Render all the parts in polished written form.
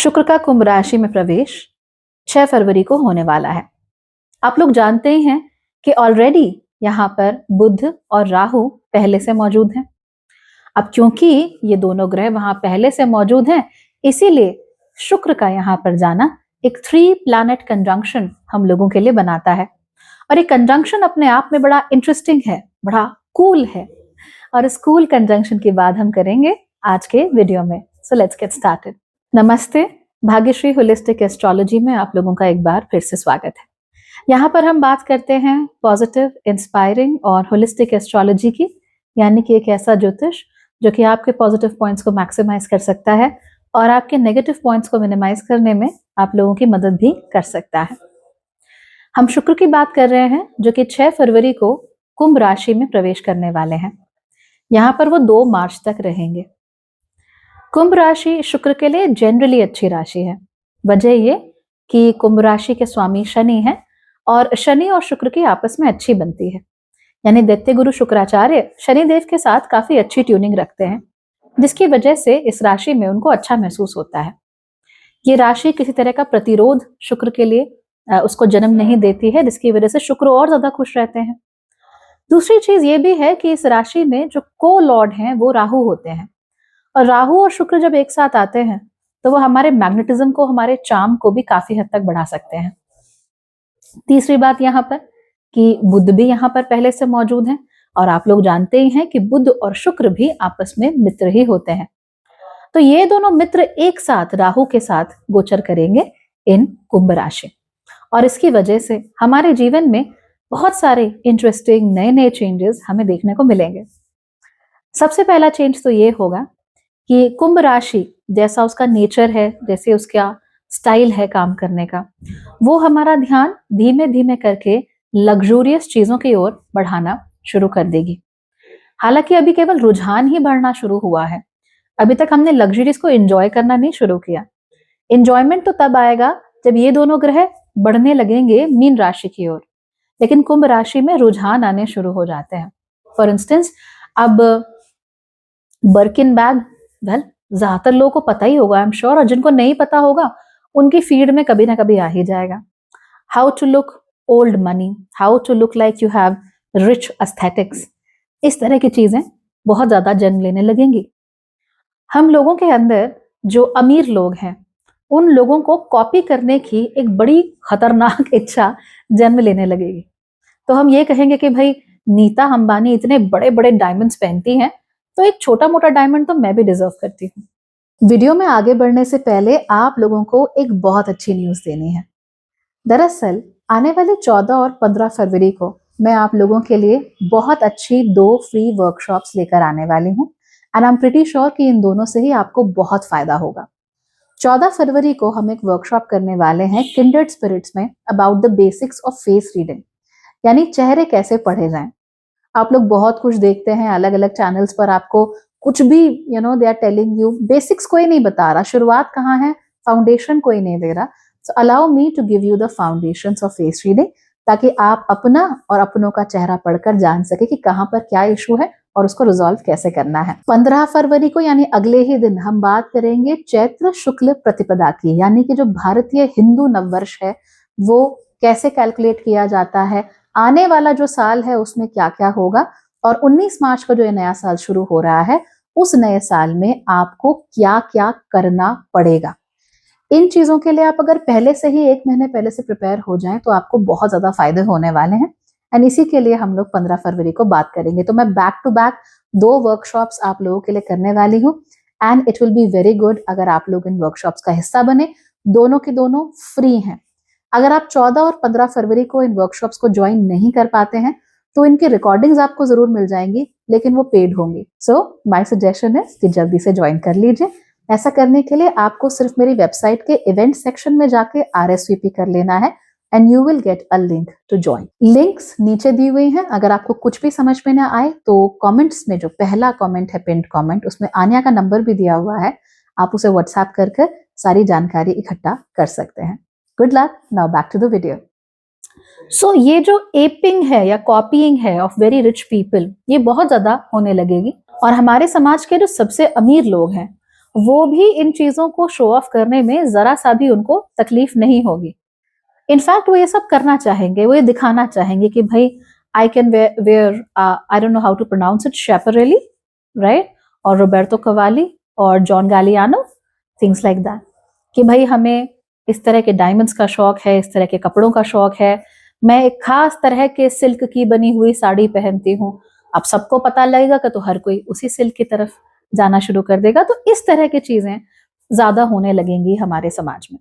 शुक्र का कुंभ राशि में प्रवेश 6 फरवरी को होने वाला है। आप लोग जानते ही हैं कि ऑलरेडी यहाँ पर बुध और राहु पहले से मौजूद हैं। अब क्योंकि ये दोनों ग्रह वहां पहले से मौजूद हैं, इसीलिए शुक्र का यहाँ पर जाना एक 3 प्लैनेट कंजंक्शन हम लोगों के लिए बनाता है। और ये कंजंक्शन अपने आप में बड़ा इंटरेस्टिंग है, बड़ा कूल है। और इस कूल कंजंक्शन की बात हम करेंगे आज के वीडियो में। So let's get started. नमस्ते, भाग्यश्री होलिस्टिक एस्ट्रोलॉजी में आप लोगों का एक बार फिर से स्वागत है। यहाँ पर हम बात करते हैं पॉजिटिव, इंस्पायरिंग और होलिस्टिक एस्ट्रोलॉजी की, यानी कि एक ऐसा ज्योतिष जो कि आपके पॉजिटिव पॉइंट्स को मैक्सिमाइज कर सकता है और आपके नेगेटिव पॉइंट्स को मिनिमाइज करने में आप लोगों की मदद भी कर सकता है। हम शुक्र की बात कर रहे हैं जो कि 6 फरवरी को कुंभ राशि में प्रवेश करने वाले हैं। यहाँ पर वो 2 मार्च तक रहेंगे। कुंभ राशि शुक्र के लिए जनरली अच्छी राशि है। वजह ये कि कुंभ राशि के स्वामी शनि हैं और शनि और शुक्र की आपस में अच्छी बनती है, यानी दैत्य गुरु शुक्राचार्य शनिदेव के साथ काफी अच्छी ट्यूनिंग रखते हैं, जिसकी वजह से इस राशि में उनको अच्छा महसूस होता है। ये राशि किसी तरह का प्रतिरोध शुक्र के लिए उसको जन्म नहीं देती है, जिसकी वजह से शुक्र और ज्यादा खुश रहते हैं। दूसरी चीज ये भी है कि इस राशि में जो को लॉर्ड हैं वो राहु होते हैं, और राहु और शुक्र जब एक साथ आते हैं तो वो हमारे मैग्नेटिज्म को, हमारे चार्म को भी काफी हद तक बढ़ा सकते हैं। तीसरी बात यहाँ पर कि बुध भी यहाँ पर पहले से मौजूद हैं, और आप लोग जानते ही हैं कि बुध और शुक्र भी आपस में मित्र ही होते हैं। तो ये दोनों मित्र एक साथ राहु के साथ गोचर करेंगे इन कुंभ राशि, और इसकी वजह से हमारे जीवन में बहुत सारे इंटरेस्टिंग नए नए चेंजेस हमें देखने को मिलेंगे। सबसे पहला चेंज तो ये होगा कि कुंभ राशि जैसा उसका नेचर है, जैसे उसका स्टाइल है काम करने का, वो हमारा ध्यान धीमे धीमे करके लग्जूरियस चीजों की ओर बढ़ाना शुरू कर देगी। हालांकि अभी केवल रुझान ही बढ़ना शुरू हुआ है, अभी तक हमने लग्जरीज को एंजॉय करना नहीं शुरू किया। एंजॉयमेंट तो तब आएगा जब ये दोनों ग्रह बढ़ने लगेंगे मीन राशि की ओर, लेकिन कुंभ राशि में रुझान आने शुरू हो जाते हैं। फॉर इंस्टेंस, अब बर्किन बैग, वेल ज्यादातर लोगों को पता ही होगा, आई एम श्योर, और जिनको नहीं पता होगा उनकी फीड में कभी ना कभी आ ही जाएगा। How to look old money, how to look like you have rich aesthetics, इस तरह की चीजें बहुत ज्यादा जन्म लेने लगेंगी। हम लोगों के अंदर जो अमीर लोग हैं उन लोगों को कॉपी करने की एक बड़ी खतरनाक इच्छा जन्म लेने लगेगी। तो हम ये कहेंगे कि भाई नीता अंबानी इतने बड़े बड़े डायमंड्स पहनती हैं, तो एक छोटा मोटा डायमंड तो मैं भी डिजर्व करती हूँ। वीडियो में आगे बढ़ने से पहले आप लोगों को एक बहुत अच्छी न्यूज देनी है। दरअसल आने वाले 14 और 15 फरवरी को मैं आप लोगों के लिए बहुत अच्छी 2 फ्री वर्कशॉप्स लेकर आने वाली हूँ, and I am pretty sure कि इन दोनों से ही आपको बहुत फायदा होगा। 14 फरवरी को हम एक वर्कशॉप करने वाले हैं किंडर्ड स्पिरिट्स में about the basics of face reading, यानी चेहरे कैसे पढ़े जाएं। आप लोग बहुत कुछ देखते हैं अलग अलग चैनल्स पर, आपको कुछ भी they are telling you, basics कोई नहीं बता रहा, शुरुआत कहाँ है, फाउंडेशन कोई नहीं दे रहा। So allow me to give you the foundations of face reading, ताकि आप अपना और अपनों का चेहरा पढ़कर जान सके कि कहाँ पर क्या इशू है और उसको रिजॉल्व कैसे करना है। 15 फरवरी को यानी अगले ही दिन हम बात करेंगे चैत्र शुक्ल प्रतिपदा की, यानी कि जो भारतीय हिंदू नववर्ष है वो कैसे कैलकुलेट किया जाता है, आने वाला जो साल है उसमें क्या क्या होगा, और 19 मार्च को जो ये नया साल शुरू हो रहा है उस नए साल में आपको क्या क्या करना पड़ेगा। इन चीजों के लिए आप अगर पहले से ही 1 महीने पहले से प्रिपेयर हो जाएं तो आपको बहुत ज्यादा फायदे होने वाले हैं, एंड इसी के लिए हम लोग 15 फरवरी को बात करेंगे। तो मैं बैक टू बैक 2 वर्कशॉप्स आप लोगों के लिए करने वाली हूँ, and it will be very good अगर आप लोग इन वर्कशॉप्स का हिस्सा बने। दोनों के दोनों फ्री हैं। अगर आप 14 और 15 फरवरी को इन वर्कशॉप्स को ज्वाइन नहीं कर पाते हैं तो इनकी रिकॉर्डिंग्स आपको जरूर मिल जाएंगी, लेकिन वो पेड होंगी। सो माय सजेशन है कि जल्दी से ज्वाइन कर लीजिए। ऐसा करने के लिए आपको सिर्फ मेरी वेबसाइट के इवेंट सेक्शन में जाके RSVP कर लेना है, and you will get a link to join. Links नीचे दी हुई हैं। अगर आपको कुछ भी समझ में ना आए तो कमेंट्स में जो पहला कमेंट है, पिन्ड कमेंट, उसमें आन्या का नंबर भी दिया हुआ है, आप उसे व्हाट्सएप कर सारी जानकारी इकट्ठा कर सकते हैं। Good luck. Now back to the video. So ये जो एपिंग है या कॉपीइंग है ऑफ वेरी रिच पीपल, ये बहुत ज्यादा होने लगेगी, और हमारे समाज के जो सबसे अमीर लोग हैं वो भी इन चीजों को शो ऑफ करने में जरा सा भी उनको तकलीफ नहीं होगी। इनफैक्ट वो ये सब करना चाहेंगे, वो ये दिखाना चाहेंगे कि भाई I can where I don't know how to pronounce it, Schiaparelli, right, और रोबर्टो कवाली और John Galliano, things like that, कि भाई हमें इस तरह के डायमंड्स का शौक है, इस तरह के कपड़ों का शौक है, मैं एक खास तरह के सिल्क की बनी हुई साड़ी पहनती हूँ। अब सबको पता लगेगा कि तो हर कोई उसी सिल्क की तरफ जाना शुरू कर देगा। तो इस तरह की चीजें ज्यादा होने लगेंगी हमारे समाज में।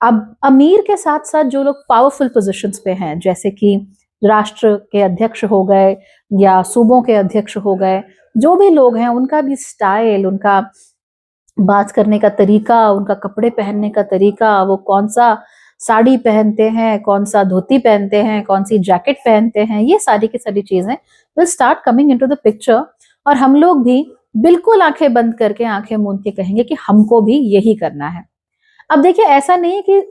अब अमीर के साथ साथ जो लोग पावरफुल पोजीशंस पे हैं, जैसे कि राष्ट्र के अध्यक्ष हो गए या सूबों के अध्यक्ष हो गए, जो भी लोग हैं उनका भी स्टाइल, उनका बात करने का तरीका, उनका कपड़े पहनने का तरीका, वो कौन सा साड़ी पहनते हैं, कौन सा धोती पहनते हैं, कौन सी जैकेट पहनते हैं, ये सारी की सारी चीजें will start coming into the picture. और हम लोग भी बिल्कुल आंखें बंद करके, आंखें मूंद के कहेंगे कि हमको भी यही करना है। अब देखिए, ऐसा नहीं है कि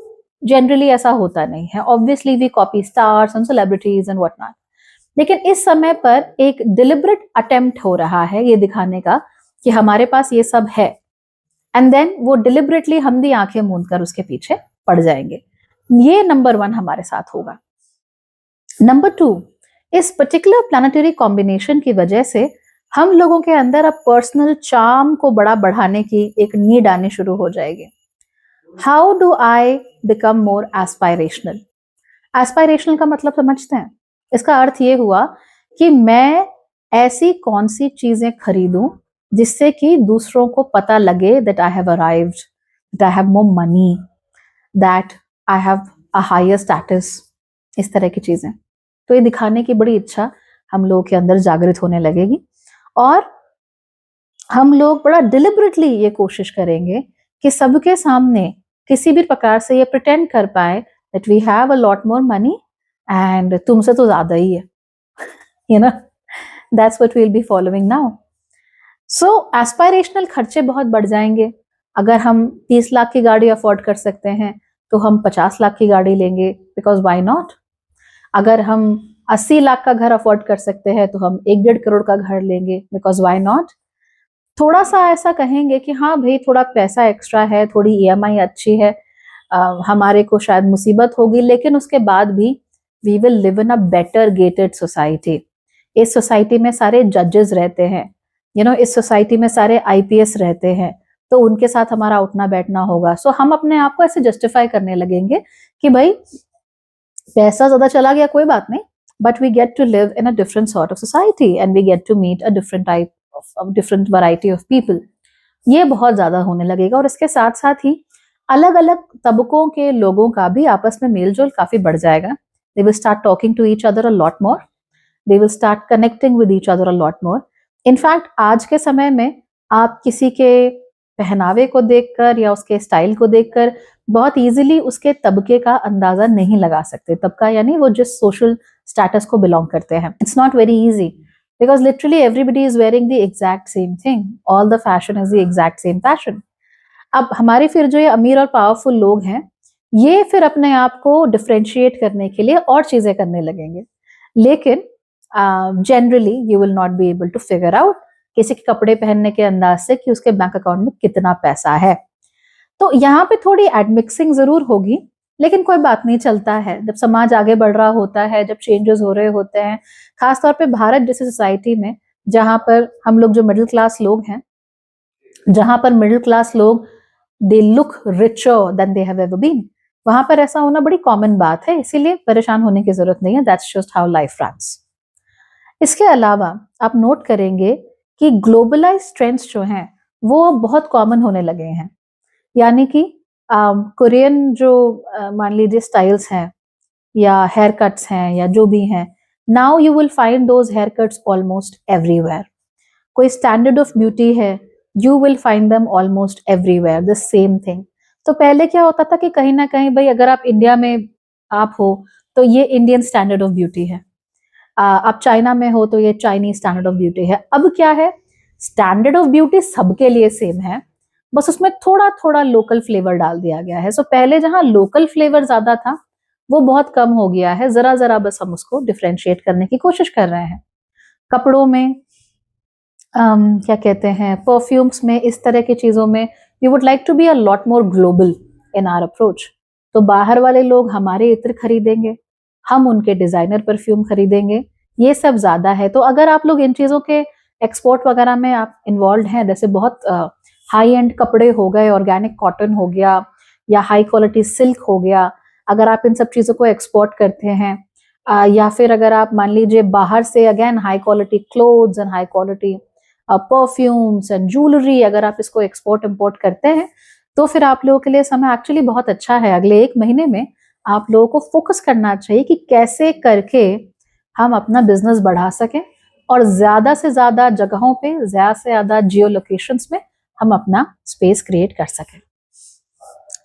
जनरली ऐसा होता नहीं है, obviously we copy stars and celebrities and what not, लेकिन इस समय पर एक डिलिबरेट अटेम्प्ट हो रहा है ये दिखाने का कि हमारे पास ये सब है, एंड देन वो डिलिबरेटली हम भी आंखें मूंद कर उसके पीछे पड़ जाएंगे। ये नंबर 1 हमारे साथ होगा। नंबर 2, इस पर्टिकुलर प्लानिटरी कॉम्बिनेशन की वजह से हम लोगों के अंदर अब पर्सनल चार्म को बड़ा बढ़ाने की एक नीड आनी शुरू हो जाएगी। How do I become more aspirational? Aspirational का मतलब समझते हैं? इसका अर्थ ये हुआ कि मैं ऐसी कौन सी चीजें खरीदूं जिससे कि दूसरों को पता लगे that I have arrived, that I have more money, that I have a higher status, इस तरह की चीजें। तो ये दिखाने की बड़ी इच्छा हम लोगों के अंदर जागृत होने लगेगी, और हम लोग बड़ा डिलिबरेटली ये कोशिश करेंगे कि सबके सामने किसी भी प्रकार से ये प्रिटेंड कर पाए that we have a lot more money and तुमसे तो ज्यादा ही है, you know, that's what we will be following now. So aspirational खर्चे बहुत बढ़ जाएंगे। अगर हम 30 लाख की गाड़ी अफोर्ड कर सकते हैं तो हम 50 लाख की गाड़ी लेंगे, बिकॉज वाई नॉट। अगर हम 80 लाख का घर अफोर्ड कर सकते हैं तो हम 1-1.5 करोड़ का घर लेंगे, बिकॉज वाई नॉट। थोड़ा सा ऐसा कहेंगे कि हाँ भाई थोड़ा पैसा एक्स्ट्रा है, थोड़ी ईएमआई अच्छी है, हमारे को शायद मुसीबत होगी, लेकिन उसके बाद भी we will live in a better gated society. इस सोसाइटी में सारे जजेस रहते हैं, यू नो, इस सोसाइटी में सारे आईपीएस रहते हैं, तो उनके साथ हमारा उठना बैठना होगा। सो हम अपने आप को ऐसे जस्टिफाई करने लगेंगे कि भाई पैसा ज्यादा चला गया कोई बात नहीं, but we get to live in a different sort of society and we get to meet a different type of different variety of people. ये बहुत ज्यादा होने लगेगा, और इसके साथ साथ ही अलग अलग तबकों के लोगों का भी आपस में मेल जोल काफी बढ़ जाएगा। They will start talking to each other a lot more, they will start connecting with each other a lot more. In fact आज के समय में आप किसी के पहनावे को देखकर या उसके स्टाइल को देखकर बहुत इजीली उसके तबके का अंदाजा नहीं लगा सकते। तबका यानी वो जिस सोशल स्टेटस को बिलोंग करते हैं। It's not very easy because literally everybody is wearing the exact same thing, all the fashion is the exact same fashion. अब हमारे फिर जो ये अमीर और पावरफुल लोग हैं, ये फिर अपने आप को डिफ्रेंशिएट करने के लिए और चीजें करने लगेंगे, लेकिन generally you will not be able to figure out किसी के कपड़े पहनने के अंदाज से कि उसके बैंक अकाउंट में कितना पैसा है। तो यहाँ पे थोड़ी एडमिक्सिंग जरूर होगी, लेकिन कोई बात नहीं, चलता है। जब समाज आगे बढ़ रहा होता है, जब चेंजेस हो रहे होते हैं, खासतौर पे भारत जैसी सोसाइटी में जहां पर हम लोग जो मिडिल क्लास लोग हैं, जहां पर मिडिल क्लास लोग they look richer than they have ever been, वहां पर ऐसा होना बड़ी कॉमन बात है, इसीलिए परेशान होने की जरूरत नहीं है। That's just how life runs. इसके अलावा आप नोट करेंगे कि ग्लोबलाइज ट्रेंड्स जो हैं वो बहुत कॉमन होने लगे हैं। यानी कि कोरियन जो मान लीजिए स्टाइल्स हैं या हेयर कट्स हैं या जो भी हैं, now you will find those hair cuts almost everywhere. कोई स्टैंडर्ड ऑफ ब्यूटी है, you will find them almost everywhere the same thing. तो पहले क्या होता था कि कहीं ना कहीं भाई अगर आप इंडिया में आप हो तो ये इंडियन स्टैंडर्ड ऑफ ब्यूटी है, आप चाइना में हो तो ये चाइनीज स्टैंडर्ड ऑफ ब्यूटी है। अब क्या है, स्टैंडर्ड ऑफ ब्यूटी सबके लिए सेम है, बस उसमें थोड़ा थोड़ा लोकल फ्लेवर डाल दिया गया है। सो पहले जहां लोकल फ्लेवर ज्यादा था वो बहुत कम हो गया है, जरा जरा बस हम उसको डिफ्रेंशिएट करने की कोशिश कर रहे हैं। कपड़ों में क्या कहते हैं, परफ्यूम्स में, इस तरह की चीज़ों में we would like to be a lot more global in our approach. तो बाहर वाले लोग हमारे इत्र खरीदेंगे, हम उनके डिज़ाइनर परफ्यूम खरीदेंगे, ये सब ज़्यादा है। तो अगर आप लोग इन चीज़ों के एक्सपोर्ट वगैरह में आप इन्वॉल्व हैं, जैसे बहुत हाई एंड कपड़े हो गए, ऑर्गेनिक कॉटन हो गया या हाई क्वालिटी सिल्क हो गया, अगर आप इन सब चीज़ों को एक्सपोर्ट करते हैं, या फिर अगर आप मान लीजिए बाहर से again high quality clothes and high quality perfumes and jewellery, अगर आप इसको एक्सपोर्ट इम्पोर्ट करते हैं, तो फिर आप लोगों के लिए समय एक्चुअली बहुत अच्छा है। अगले 1 महीने में आप लोगों को फोकस करना चाहिए कि कैसे करके हम अपना बिजनेस बढ़ा सकें और ज्यादा से ज्यादा जगहों पे, ज्यादा से ज्यादा जियो लोकेशंस में हम अपना स्पेस क्रिएट कर सकें।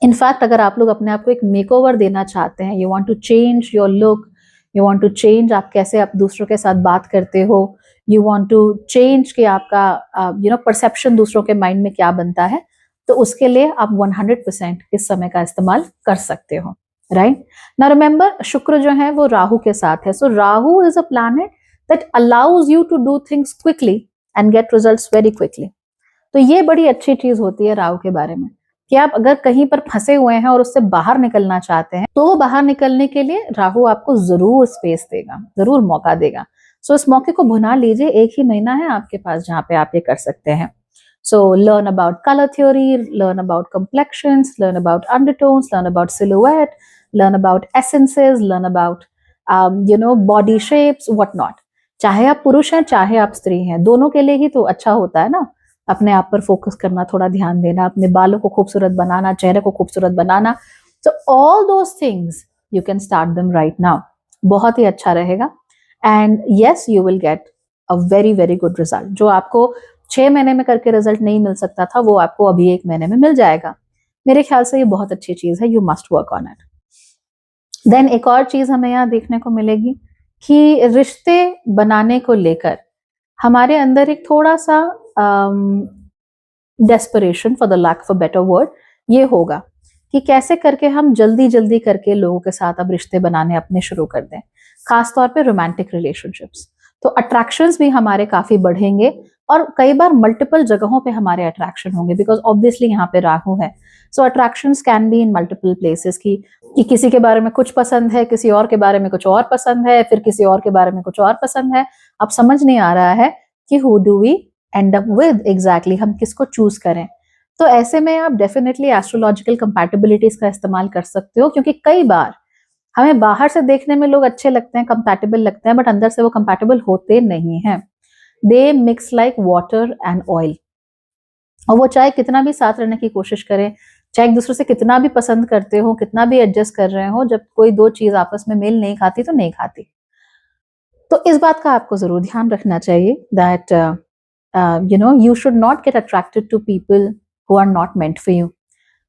इनफैक्ट अगर आप लोग अपने आप को एक मेकओवर देना चाहते हैं, you want to change your look, you want to change आप कैसे आप दूसरों के साथ बात करते हो, यू वांट टू चेंज कि आपका परसेप्शन दूसरों के माइंड में क्या बनता है, तो उसके लिए आप 100% इस समय का इस्तेमाल कर सकते हो, राइट। नाउ रिमेंबर, शुक्र जो है वो राहु के साथ है, so Rahu is a planet that allows you to do things quickly and get results very quickly. तो ये बड़ी अच्छी चीज होती है राहु के बारे में, कि आप अगर कहीं पर फंसे हुए हैं और उससे बाहर निकलना चाहते हैं, तो वो बाहर निकलने के लिए राहु आपको जरूर स्पेस देगा, जरूर मौका देगा। सो इस मौके को भुना लीजिए, 1 ही महीना है आपके पास जहां पे आप ये कर सकते हैं। So learn about colour theory, learn about complexions, learn about undertones, learn about silhouette, learn about essences, learn about body shapes, what not. चाहे आप पुरुष हैं चाहे आप स्त्री हैं, दोनों के लिए ही तो अच्छा होता है ना, अपने आप पर फोकस करना, थोड़ा ध्यान देना, अपने बालों को खूबसूरत बनाना, चेहरे को खूबसूरत बनाना। So all those things you can start them right now, बहुत ही अच्छा रहेगा। And yes, you will get a very very good result. जो आपको 6 महीने में करके रिजल्ट नहीं मिल सकता था, वो आपको अभी 1 महीने में मिल जाएगा। मेरे ख्याल से ये बहुत अच्छी चीज है, you must work on it. Then एक और चीज हमें यहाँ देखने को मिलेगी कि रिश्ते बनाने को लेकर हमारे अंदर एक थोड़ा सा desperation, for the lack of a better word, ये होगा कि कैसे करके हम जल्दी जल्दी करके लोगों के साथ अब रिश्ते बनाने अपने शुरू कर दें, खासतौर पे रोमांटिक रिलेशनशिप्स। तो अट्रैक्शंस भी हमारे काफी बढ़ेंगे और कई बार मल्टीपल जगहों पे हमारे अट्रैक्शन होंगे, बिकॉज ऑब्वियसली यहाँ पे राहु है। So attractions can be in multiple places, कि किसी के बारे में कुछ पसंद है, किसी और के बारे में कुछ और पसंद है, फिर किसी और के बारे में कुछ और पसंद है। अब समझ नहीं आ रहा है कि who do we end up with, exactly हम किसको चूज करें। तो ऐसे में आप डेफिनेटली एस्ट्रोलॉजिकल कंपैटिबिलिटीज का इस्तेमाल कर सकते हो, क्योंकि कई बार हमें बाहर से देखने में लोग अच्छे लगते हैं, कंपैटिबल लगते हैं, बट अंदर से वो कंपैटिबल होते नहीं हैं। They mix like water and oil, और वो चाहे कितना भी साथ रहने की कोशिश करें, चाहे एक दूसरे से कितना भी पसंद करते हो, कितना भी एडजस्ट कर रहे हो, जब कोई दो चीज आपस में मेल नहीं खाती तो नहीं खाती। तो इस बात का आपको जरूर ध्यान रखना चाहिए that you should not get attracted to people who are not meant for you।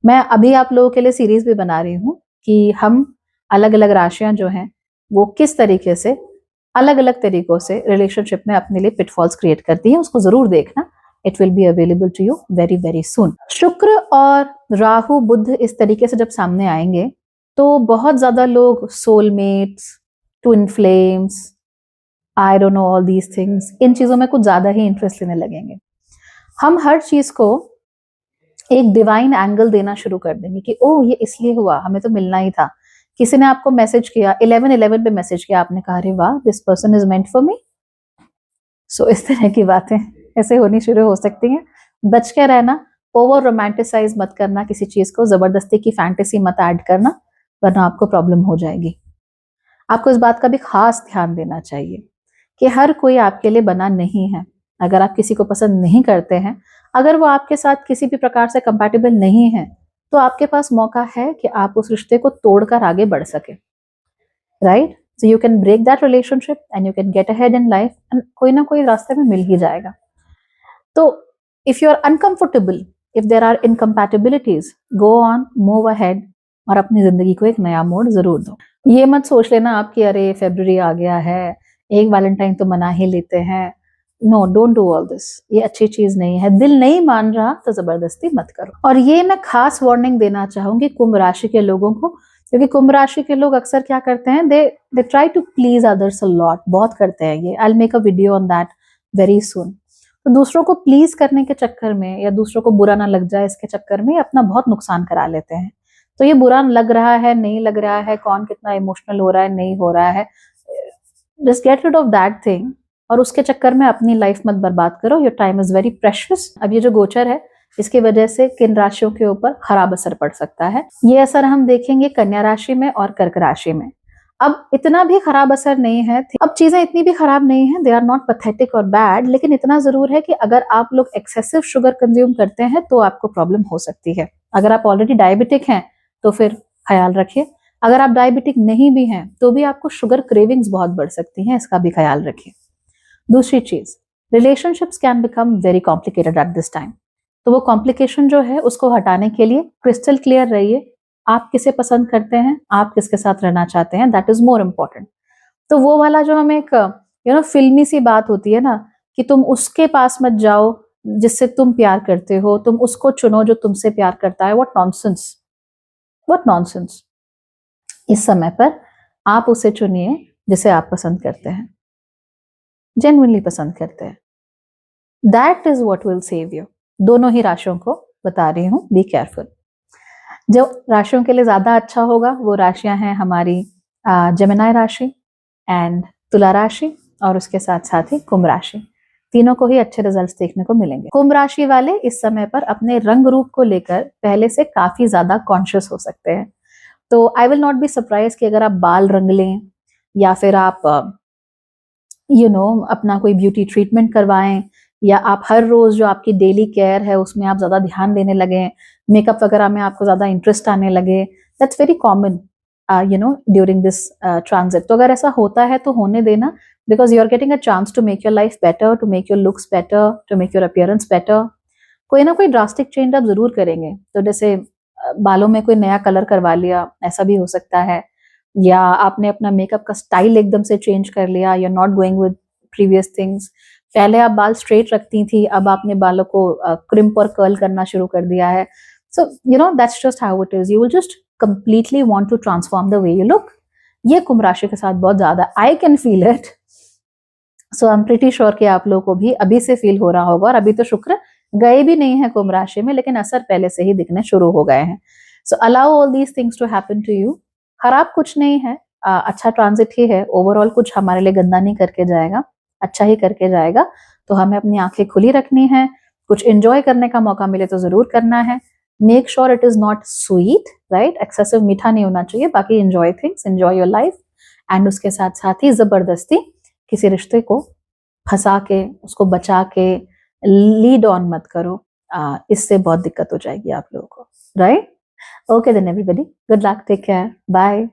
मैं अभी आप लोगों के लिए सीरीज भी बना रही हूँ कि हम अलग अलग राशियां जो हैं वो किस तरीके से अलग अलग तरीकों से रिलेशनशिप में अपने लिए पिटफॉल्स क्रिएट करती हैं, उसको जरूर देखना। It will be available to you very very soon. Shukra और राहु बुध इस तरीके से जब सामने आएंगे तो बहुत ज्यादा लोग soulmates, twin flames, I don't know all these things, इन चीजों में कुछ ज्यादा ही इंटरेस्ट लेने लगेंगे। हम हर चीज को एक डिवाइन एंगल देना शुरू कर देंगे कि ओह ये इसलिए हुआ, हमें तो मिलना ही था। किसी ने आपको मैसेज किया, 11:11 पे मैसेज किया, आपने कहा अरे वाह this person is meant for me. So इस तरह की बातें ऐसे होनी शुरू हो सकती हैं। बच के रहना, ओवर रोमांटिसाइज मत करना किसी चीज को, जबरदस्ती की फैंटेसी मत ऐड करना, वरना आपको प्रॉब्लम हो जाएगी। आपको इस बात का भी खास ध्यान देना चाहिए कि हर कोई आपके लिए बना नहीं है। अगर आप किसी को पसंद नहीं करते हैं, अगर वो आपके साथ किसी भी प्रकार से कंपैटिबल नहीं है, तो आपके पास मौका है कि आप उस रिश्ते को तोड़कर आगे बढ़ सके, right. So you can break that relationship and you can get ahead in life, and कोई ना कोई रास्ते में मिल ही जाएगा। तो if you are uncomfortable, if there are incompatibilities, go on, move ahead और अपनी जिंदगी को एक नया मोड़ जरूर दो। ये मत सोच लेना आप कि अरे फरवरी आ गया है, एक वैलेंटाइन तो मना ही लेते हैं। No, don't do all this, ये अच्छी चीज नहीं है। दिल नहीं मान रहा तो जबरदस्ती मत करो। और ये मैं खास वार्निंग देना चाहूंगी कुंभ राशि के लोगों को, क्योंकि कुंभ राशि के लोग अक्सर क्या करते हैं, they try to please others a lot, बहुत करते हैं ये। I will make a video on that very soon. तो दूसरों को प्लीज करने के चक्कर में या दूसरों को बुरा ना लग जाए इसके चक्कर में अपना बहुत नुकसान करा लेते हैं। तो ये बुरा लग रहा है, नहीं लग रहा है, कौन कितना इमोशनल हो रहा है, नहीं हो रहा है, just get rid of that thing और उसके चक्कर में अपनी लाइफ मत बर्बाद करो। Your time is very precious. अब ये जो गोचर है इसकी वजह से किन राशियों के ऊपर खराब असर पड़ सकता है, ये असर हम देखेंगे कन्या राशि में और कर्क राशि में। अब इतना भी खराब असर नहीं है, अब चीजें इतनी भी खराब नहीं है, दे आर नॉट पैथेटिक और बैड, लेकिन इतना जरूर है कि अगर आप लोग एक्सेसिव शुगर कंज्यूम करते हैं तो आपको प्रॉब्लम हो सकती है। अगर आप ऑलरेडी डायबिटिक हैं तो फिर ख्याल रखिए, अगर आप डायबिटिक नहीं भी हैं तो भी आपको शुगर क्रेविंग्स बहुत बढ़ सकती हैं, इसका भी ख्याल रखिए। दूसरी चीज, relationships can become very complicated at this time. तो वो कॉम्प्लिकेशन जो है उसको हटाने के लिए क्रिस्टल क्लियर रहिए, आप किसे पसंद करते हैं, आप किसके साथ रहना चाहते हैं, दैट इज मोर इम्पोर्टेंट। तो वो वाला जो हमें एक फिल्मी सी बात होती है ना कि तुम उसके पास मत जाओ जिससे तुम प्यार करते हो, तुम उसको चुनो जो तुमसे प्यार करता है, व्हाट नॉनसेंस, व्हाट नॉनसेंस। इस समय पर आप उसे चुनिए जिसे आप पसंद करते हैं, जेन्युइनली पसंद करते हैं, that is what will save you. दोनों ही राशियों को बता रही हूँ, बी केयरफुल। जो राशियों के लिए ज्यादा अच्छा होगा वो राशियां हैं हमारी जेमिनी राशि एंड तुला राशि और उसके साथ साथ ही कुंभ राशि। तीनों को ही अच्छे रिजल्ट्स देखने को मिलेंगे। कुंभ राशि वाले इस समय पर अपने रंग रूप को लेकर पहले से काफी ज्यादा कॉन्शियस हो सकते हैं। तो I will not be surprise कि अगर आप बाल रंग लें या फिर आप अपना कोई ब्यूटी ट्रीटमेंट करवाएं या आप हर रोज जो आपकी डेली केयर है उसमें आप ज्यादा ध्यान देने लगे, मेकअप वगैरह में आपको ज्यादा इंटरेस्ट आने लगे, that's very common during this transit. तो अगर ऐसा होता है तो होने देना, because you are getting a chance to make your life better, to make your looks better, to make your appearance better. कोई ना कोई ड्रास्टिक चेंज आप जरूर करेंगे। तो जैसे बालों में कोई नया कलर करवा लिया, ऐसा भी हो सकता है, या आपने अपना मेकअप का स्टाइल एकदम से चेंज कर लिया, you are not going with previous things. पहले आप बाल स्ट्रेट रखती थी, अब आपने बालों को क्रिम्प और कर्ल करना शुरू कर दिया है। So that's just how it is, you will just completely want to transform the way you look. ये कुंभ राशि के साथ बहुत ज्यादा I can feel it. So I am pretty sure कि आप लोगों को भी अभी से फील हो रहा होगा, और अभी तो शुक्र गए भी नहीं है कुंभ राशि में, लेकिन असर पहले से ही दिखने शुरू हो गए हैं। So allow all these things to happen to you. खराब कुछ नहीं है, अच्छा ट्रांजिट ही है। ओवरऑल कुछ हमारे लिए गंदा नहीं करके जाएगा, अच्छा ही करके जाएगा। तो हमें अपनी आंखें खुली रखनी है, कुछ एंजॉय करने का मौका मिले तो जरूर करना है। Make sure it is not sweet, right, excessive मीठा नहीं होना चाहिए। बाकी enjoy things, enjoy your life. And उसके साथ साथ ही जबरदस्ती किसी रिश्ते को फंसा के, उसको बचा के लीड ऑन मत करो, इससे बहुत दिक्कत हो जाएगी आप लोगों को, right. Okay then everybody, good luck, take care, bye.